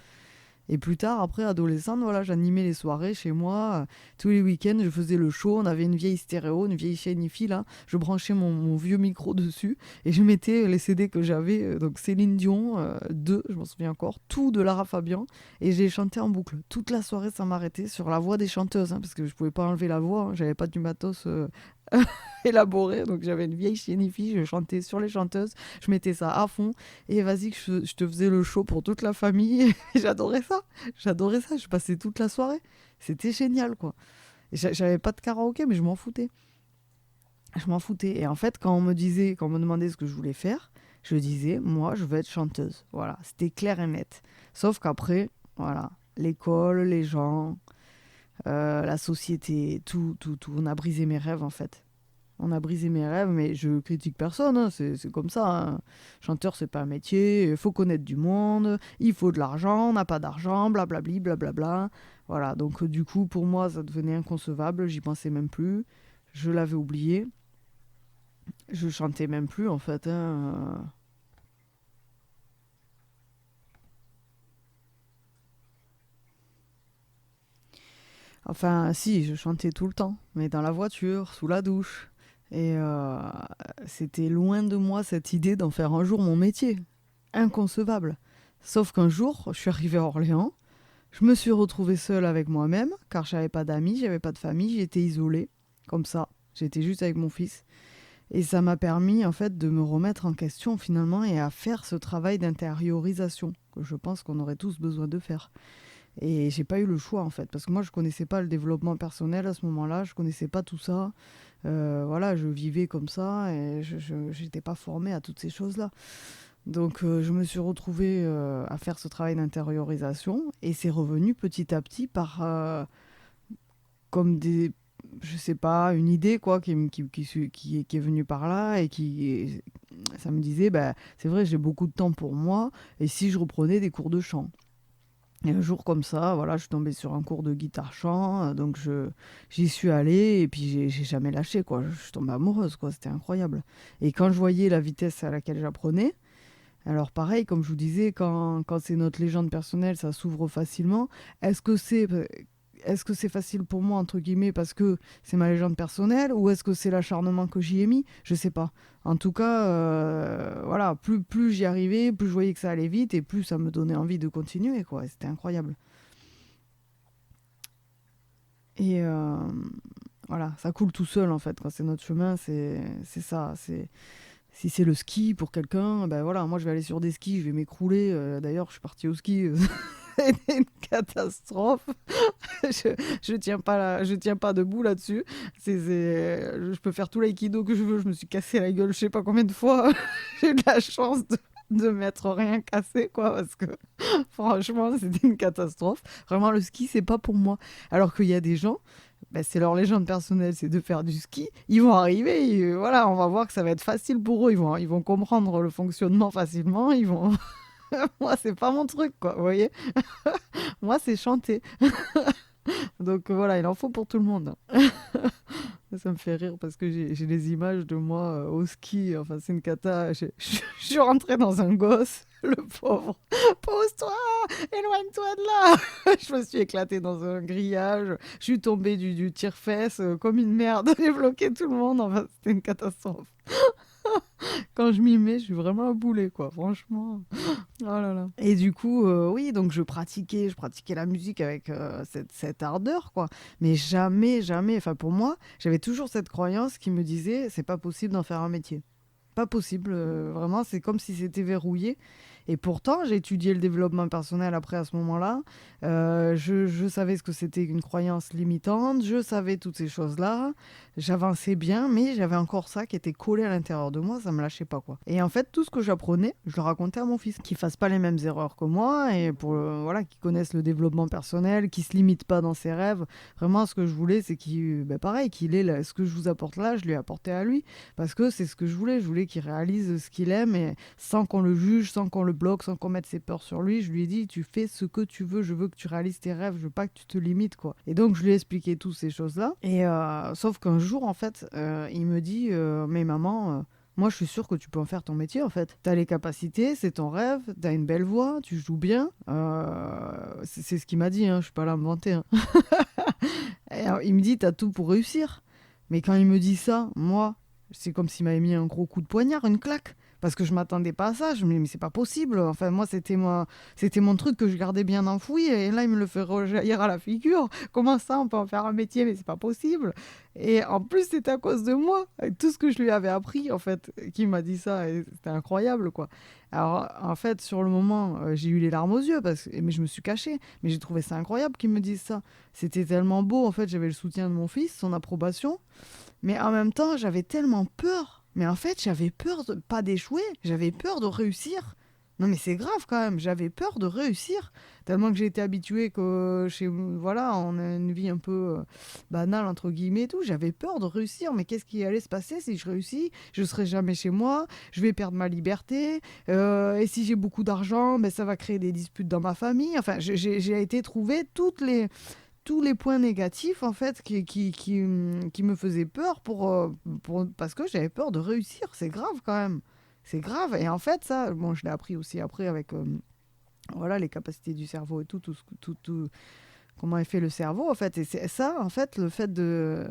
Et plus tard, après, adolescente, voilà, j'animais les soirées chez moi. Tous les week-ends, je faisais le show. On avait une vieille stéréo, une vieille chaîne hi-fi, là. Je branchais mon vieux micro dessus et je mettais les CD que j'avais. Donc Céline Dion, 2, je m'en souviens encore, tout de Lara Fabian. Et j'ai chanté en boucle. Toute la soirée, ça m'arrêtait sur la voix des chanteuses, hein, parce que je pouvais pas enlever la voix. Hein, j'avais pas du matos élaboré. Donc j'avais une vieille chaîne hi-fi, je chantais sur les chanteuses. Je mettais ça à fond. Et vas-y, que je te faisais le show pour toute la famille. Et j'adorais ça. Je passais toute la soirée. C'était génial, quoi. Et j'avais pas de karaoké, mais je m'en foutais. Je m'en foutais. Et en fait, quand on me demandait ce que je voulais faire, je disais, moi, je veux être chanteuse. Voilà, c'était clair et net. Sauf qu'après, voilà, l'école, les gens, la société, tout, on a brisé mes rêves, en fait. On a brisé mes rêves, mais je critique personne, hein, c'est comme ça. Hein. Chanteur, c'est pas un métier, il faut connaître du monde, il faut de l'argent, on n'a pas d'argent, blablabli, blablabla. Voilà, donc du coup, pour moi, ça devenait inconcevable, j'y pensais même plus, je l'avais oublié, je chantais même plus en fait. Hein. Enfin, si, je chantais tout le temps, mais dans la voiture, sous la douche. Et c'était loin de moi cette idée d'en faire un jour mon métier. Inconcevable. Sauf qu'un jour, je suis arrivée à Orléans, je me suis retrouvée seule avec moi-même, car j'avais pas d'amis, j'avais pas de famille, j'étais isolée, comme ça. J'étais juste avec mon fils. Et ça m'a permis en fait de me remettre en question finalement et à faire ce travail d'intériorisation que je pense qu'on aurait tous besoin de faire. Et j'ai pas eu le choix en fait, parce que moi je connaissais pas le développement personnel à ce moment-là, je connaissais pas tout ça. Voilà, je vivais comme ça et je n'étais pas formée à toutes ces choses-là. Donc je me suis retrouvée à faire ce travail d'intériorisation et c'est revenu petit à petit par comme des je sais pas une idée quoi qui est venue par là et qui ça me disait bah c'est vrai j'ai beaucoup de temps pour moi et si je reprenais des cours de chant. Et un jour comme ça, voilà, je suis tombée sur un cours de guitare-chant, donc j'y suis allée et puis j'ai jamais lâché, quoi. Je suis tombée amoureuse, quoi. C'était incroyable. Et quand je voyais la vitesse à laquelle j'apprenais, alors pareil, comme je vous disais, quand c'est notre légende personnelle, ça s'ouvre facilement. Est-ce que c'est est-ce que c'est facile pour moi, entre guillemets, parce que c'est ma légende personnelle, ou est-ce que c'est l'acharnement que j'y ai mis? Je sais pas. En tout cas, voilà, plus j'y arrivais, plus je voyais que ça allait vite, et plus ça me donnait envie de continuer, quoi. Et c'était incroyable. Et voilà, ça coule tout seul, en fait. Quand c'est notre chemin, c'est ça. Si c'est le ski pour quelqu'un, ben voilà, moi je vais aller sur des skis, je vais m'écrouler. D'ailleurs, je suis partie au ski, c'était une catastrophe. Je tiens pas debout là-dessus. Je peux faire tout l'aïkido que je veux. Je me suis cassé la gueule, je sais pas combien de fois. J'ai eu de la chance de m'être rien cassé, quoi, parce que franchement, c'était une catastrophe. Vraiment, le ski, c'est pas pour moi. Alors qu'il y a des gens, Ben, c'est leur légende personnelle, c'est de faire du ski. Ils vont arriver, voilà, on va voir que ça va être facile pour eux. Ils vont comprendre le fonctionnement facilement. Moi, c'est pas mon truc, quoi. Vous voyez. Moi, c'est chanter. Donc voilà, il en faut pour tout le monde. Ça me fait rire parce que j'ai des images de moi au ski. Enfin, c'est une cata. Je suis rentrée dans un gosse, le pauvre. Pose-toi, éloigne-toi de là. Je me suis éclatée dans un grillage. Je suis tombée du tire-fesse comme une merde. J'ai bloqué tout le monde. Enfin, c'était une catastrophe. Quand je m'y mets, je suis vraiment un boulet, quoi. Franchement. Oh là là. Et du coup, oui, donc je pratiquais la musique avec cette ardeur, quoi. Mais jamais, jamais, enfin pour moi, j'avais toujours cette croyance qui me disait, c'est pas possible d'en faire un métier. Pas possible, vraiment, c'est comme si c'était verrouillé. Et pourtant, j'ai étudié le développement personnel après à ce moment-là. Je savais ce que c'était une croyance limitante, je savais toutes ces choses-là. J'avançais bien, mais j'avais encore ça qui était collé à l'intérieur de moi, ça me lâchait pas, quoi. Et en fait, tout ce que j'apprenais, je le racontais à mon fils, qu'il fasse pas les mêmes erreurs que moi, et pour voilà, qu'il connaisse le développement personnel, qu'il se limite pas dans ses rêves. Vraiment, ce que je voulais, c'est pareil, qu'il ait ce que je vous apporte là, je lui ai apporté à lui, parce que c'est ce que je voulais. Je voulais qu'il réalise ce qu'il aime, et sans qu'on le juge, sans qu'on le bloque, sans qu'on mette ses peurs sur lui. Je lui ai dit, tu fais ce que tu veux, je veux que tu réalises tes rêves, je veux pas que tu te limites, quoi. Et donc, je lui ai expliqué toutes ces choses-là. Et sauf qu'un jour, en fait, il me dit, mais maman, moi, je suis sûre que tu peux en faire ton métier, en fait. T'as les capacités, c'est ton rêve, t'as une belle voix, tu joues bien. C'est ce qu'il m'a dit, hein, je suis pas là à me vanter. Hein. Et alors, il me dit, t'as tout pour réussir. Mais quand il me dit ça, moi, c'est comme s'il m'avait mis un gros coup de poignard, une claque. Parce que je m'attendais pas à ça. Je me dis, mais c'est pas possible. Enfin, moi, c'était mon truc que je gardais bien enfoui. Et là, il me le fait rejaillir à la figure. Comment ça, on peut en faire un métier, mais c'est pas possible. Et en plus, c'était à cause de moi. Avec tout ce que je lui avais appris, en fait, qui m'a dit ça. Et c'était incroyable, quoi. Alors, en fait, sur le moment, j'ai eu les larmes aux yeux, mais je me suis cachée. Mais j'ai trouvé ça incroyable qu'il me dise ça. C'était tellement beau. En fait, j'avais le soutien de mon fils, son approbation. Mais en même temps, j'avais tellement peur. Mais en fait, j'avais peur de pas d'échouer. J'avais peur de réussir. Non, mais c'est grave quand même. J'avais peur de réussir. Tellement que j'ai été habituée que voilà, on a une vie un peu banale, entre guillemets et tout. J'avais peur de réussir. Mais qu'est-ce qui allait se passer si je réussis? Je serai jamais chez moi. Je vais perdre ma liberté. Et si j'ai beaucoup d'argent, ben, ça va créer des disputes dans ma famille. Enfin, j'ai été trouver tous les points négatifs en fait qui me faisaient peur parce que j'avais peur de réussir. C'est grave quand même. C'est grave. Et en fait, ça, bon, je l'ai appris aussi après avec voilà, les capacités du cerveau et tout, comment est fait le cerveau en fait. Et c'est ça, en fait, le fait de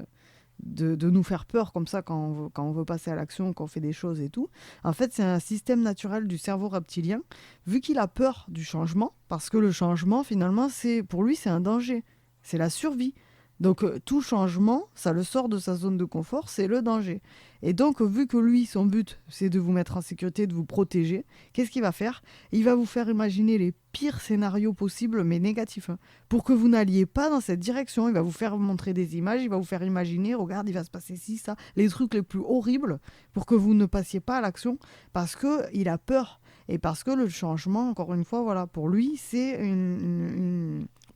nous faire peur comme ça quand on veut passer à l'action, quand on fait des choses et tout. En fait, c'est un système naturel du cerveau reptilien, vu qu'il a peur du changement, parce que le changement, finalement, pour lui, c'est un danger. C'est la survie. Donc tout changement, ça le sort de sa zone de confort, c'est le danger. Et donc vu que lui, son but, c'est de vous mettre en sécurité, de vous protéger, qu'est-ce qu'il va faire? Il va vous faire imaginer les pires scénarios possibles, mais négatifs, hein, pour que vous n'alliez pas dans cette direction. Il va vous faire montrer des images, il va vous faire imaginer, regarde, il va se passer ci, ça, les trucs les plus horribles, pour que vous ne passiez pas à l'action, parce qu'il a peur. Et parce que le changement, encore une fois, voilà, pour lui, c'est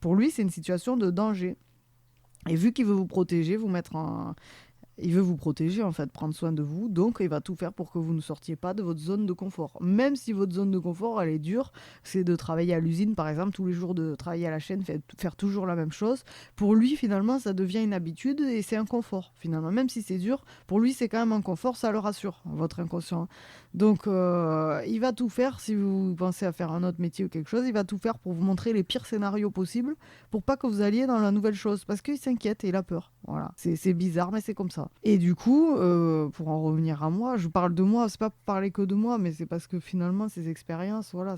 pour lui, c'est une situation de danger. Et vu qu'il veut vous protéger, il veut vous protéger, en fait, prendre soin de vous. Donc, il va tout faire pour que vous ne sortiez pas de votre zone de confort. Même si votre zone de confort, elle est dure, c'est de travailler à l'usine, par exemple, tous les jours de travailler à la chaîne, faire toujours la même chose. Pour lui, finalement, ça devient une habitude et c'est un confort, finalement. Même si c'est dur, pour lui, c'est quand même un confort, ça le rassure, votre inconscient. Donc, il va tout faire, si vous pensez à faire un autre métier ou quelque chose, il va tout faire pour vous montrer les pires scénarios possibles, pour pas que vous alliez dans la nouvelle chose, parce qu'il s'inquiète et il a peur. Voilà, c'est bizarre, mais c'est comme ça. Et du coup, pour en revenir à moi, je parle de moi, c'est pas pour parler que de moi, mais c'est parce que finalement, ces expériences, voilà,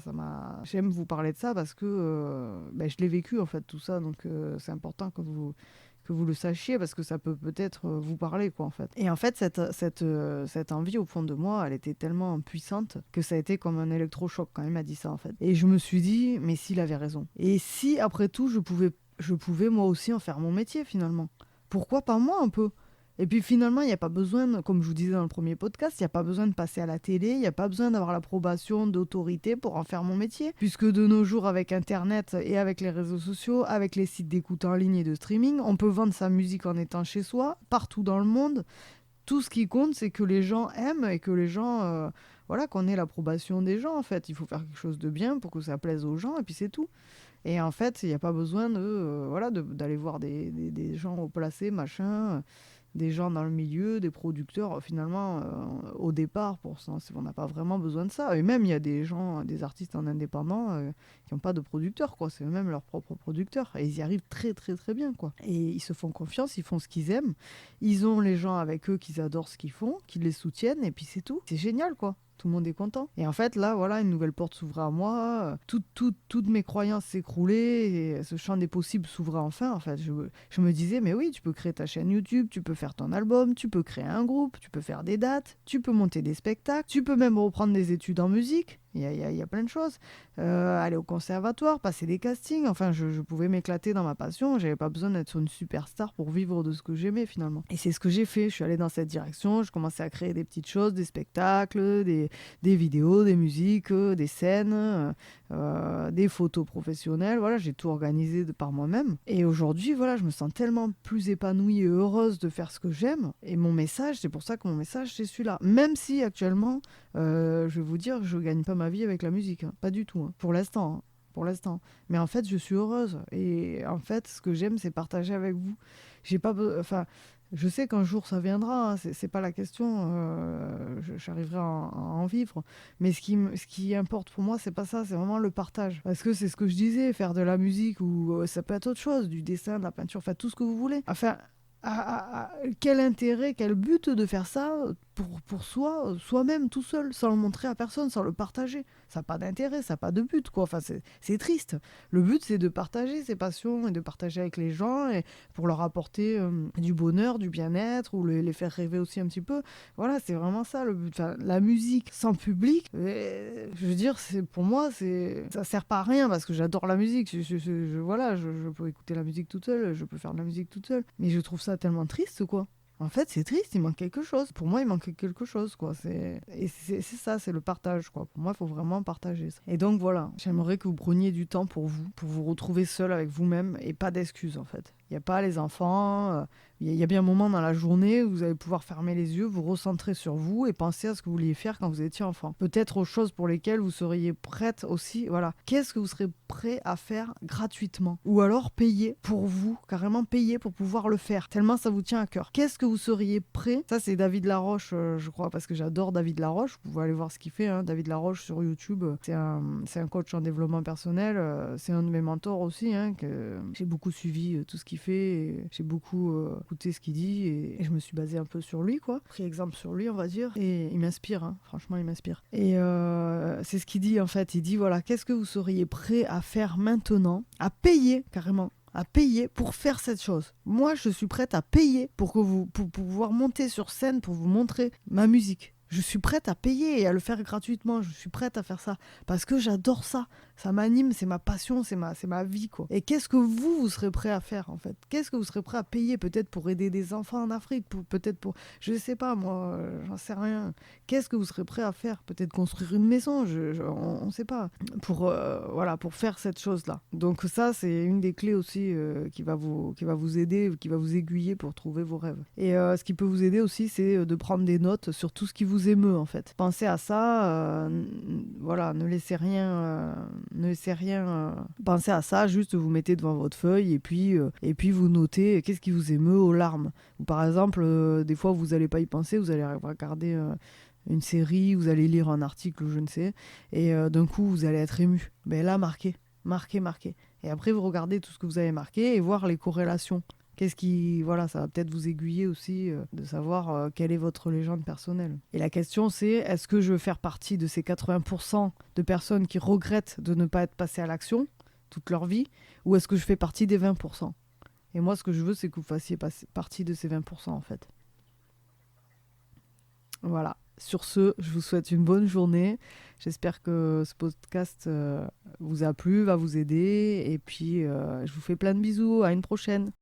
j'aime vous parler de ça parce que je l'ai vécu, en fait, tout ça, donc c'est important que vous le sachiez parce que ça peut peut-être vous parler, quoi, en fait. Et en fait, cette envie au fond de moi, elle était tellement puissante que ça a été comme un électrochoc quand il m'a dit ça, en fait. Et je me suis dit, mais s'il avait raison. Et si, après tout, je pouvais moi aussi en faire mon métier, finalement. Pourquoi pas moi, un peu? Et puis finalement, il n'y a pas besoin, comme je vous disais dans le premier podcast, il n'y a pas besoin de passer à la télé, il n'y a pas besoin d'avoir l'approbation d'autorité pour en faire mon métier. Puisque de nos jours, avec Internet et avec les réseaux sociaux, avec les sites d'écoute en ligne et de streaming, on peut vendre sa musique en étant chez soi, partout dans le monde. Tout ce qui compte, c'est que les gens aiment et que les gens... voilà, qu'on ait l'approbation des gens, en fait. Il faut faire quelque chose de bien pour que ça plaise aux gens, et puis c'est tout. Et en fait, il n'y a pas besoin d'aller voir des gens haut placés, machin, des gens dans le milieu, des producteurs. Finalement, au départ, pour ça, on n'a pas vraiment besoin de ça. Et même, il y a des gens, des artistes en indépendant qui n'ont pas de producteurs, quoi. C'est eux-mêmes leurs propres producteurs. Et ils y arrivent très, très, très bien, quoi. Et ils se font confiance, ils font ce qu'ils aiment. Ils ont les gens avec eux qui adorent ce qu'ils font, qui les soutiennent, et puis c'est tout. C'est génial, quoi. Tout le monde est content. Et en fait, là, voilà, une nouvelle porte s'ouvrait à moi. Toutes mes croyances s'écroulaient. Et ce champ des possibles s'ouvrait enfin. En fait, je me disais, mais oui, tu peux créer ta chaîne YouTube, tu peux faire ton album, tu peux créer un groupe, tu peux faire des dates, tu peux monter des spectacles, tu peux même reprendre des études en musique. Il y a plein de choses. Aller au conservatoire, passer des castings. Enfin, je pouvais m'éclater dans ma passion. J'avais pas besoin d'être une superstar pour vivre de ce que j'aimais finalement. Et c'est ce que j'ai fait. Je suis allée dans cette direction. Je commençais à créer des petites choses, des spectacles, des vidéos, des musiques, des scènes, des photos professionnelles. Voilà, j'ai tout organisé par moi-même. Et aujourd'hui, voilà, je me sens tellement plus épanouie et heureuse de faire ce que j'aime. Et mon message, c'est pour ça que mon message, c'est celui-là. Même si actuellement, je vais vous dire, je gagne pas ma vie avec la musique, hein. Pas du tout, hein. Pour l'instant. Hein. Pour l'instant. Mais en fait, je suis heureuse. Et en fait, ce que j'aime, c'est partager avec vous. J'ai pas enfin, je sais qu'un jour ça viendra, hein. C'est pas la question. J'arriverai à en vivre. Mais ce qui importe pour moi, c'est pas ça, c'est vraiment le partage. Parce que c'est ce que je disais, faire de la musique ou ça peut être autre chose, du dessin, de la peinture, enfin tout ce que vous voulez. Enfin, quel intérêt, quel but de faire ça pour soi, soi-même tout seul, sans le montrer à personne, sans le partager. Ça n'a pas d'intérêt, ça n'a pas de but, quoi. Enfin, c'est triste. Le but, c'est de partager ses passions et de partager avec les gens et pour leur apporter du bonheur, du bien-être ou les faire rêver aussi un petit peu. Voilà, c'est vraiment ça le but. Enfin, la musique sans public, je veux dire, pour moi, ça sert pas à rien parce que j'adore la musique. Voilà, je peux écouter la musique toute seule, je peux faire de la musique toute seule. Mais je trouve ça tellement triste, quoi. En fait, c'est triste, il manque quelque chose. Pour moi, il manque quelque chose, quoi. Et c'est ça, c'est le partage, quoi. Pour moi, il faut vraiment partager ça. Et donc, voilà, j'aimerais que vous preniez du temps pour vous retrouver seul avec vous-même et pas d'excuses, en fait. Il n'y a pas les enfants. Il y a bien un moment dans la journée où vous allez pouvoir fermer les yeux, vous recentrer sur vous et penser à ce que vous vouliez faire quand vous étiez enfant. Peut-être aux choses pour lesquelles vous seriez prête aussi. Voilà. Qu'est-ce que vous serez prêt à faire gratuitement? Ou alors payer pour vous, carrément payer pour pouvoir le faire, tellement ça vous tient à cœur. Qu'est-ce que vous seriez prêt? Ça, c'est David Laroche, je crois, parce que j'adore David Laroche. Vous pouvez aller voir ce qu'il fait, hein. David Laroche sur YouTube. C'est un coach en développement personnel. C'est un de mes mentors aussi, hein, que j'ai beaucoup suivi tout ce qu'il fait. Et j'ai beaucoup écouté ce qu'il dit et je me suis basée un peu sur lui, quoi. Pris exemple sur lui, on va dire. Et il m'inspire, hein. Franchement, il m'inspire. Et c'est ce qu'il dit, en fait. Il dit, voilà, qu'est-ce que vous seriez prêt à faire maintenant? À payer, carrément. À payer pour faire cette chose. Moi, je suis prête à payer pour pouvoir monter sur scène, pour vous montrer ma musique. Je suis prête à payer et à le faire gratuitement. Je suis prête à faire ça parce que j'adore ça. Ça m'anime, c'est ma passion, c'est ma vie, quoi. Et qu'est-ce que vous serez prêt à faire, en fait? Qu'est-ce que vous serez prêt à payer, peut-être pour aider des enfants en Afrique, peut-être pour, je sais pas, moi, j'en sais rien. Qu'est-ce que vous serez prêt à faire? Peut-être construire une maison, on sait pas. Voilà, pour faire cette chose-là. Donc ça, c'est une des clés aussi qui va vous aider, qui va vous aiguiller pour trouver vos rêves. Et ce qui peut vous aider aussi, c'est de prendre des notes sur tout ce qui vous émeut, en fait. Pensez à ça, voilà, ne laissez rien penser à ça, juste vous mettez devant votre feuille et puis vous notez qu'est-ce qui vous émeut aux larmes. Ou par exemple, des fois vous n'allez pas y penser, vous allez regarder une série, vous allez lire un article, je ne sais, et d'un coup vous allez être ému. Ben là, marquez. Et après vous regardez tout ce que vous avez marqué et voir les corrélations. Voilà, ça va peut-être vous aiguiller aussi de savoir quelle est votre légende personnelle. Et la question c'est, est-ce que je veux faire partie de ces 80% de personnes qui regrettent de ne pas être passées à l'action toute leur vie, ou est-ce que je fais partie des 20%? Et moi, ce que je veux, c'est que vous fassiez partie de ces 20%, en fait. Voilà. Sur ce, je vous souhaite une bonne journée. J'espère que ce podcast vous a plu, va vous aider. Et puis, je vous fais plein de bisous. À une prochaine.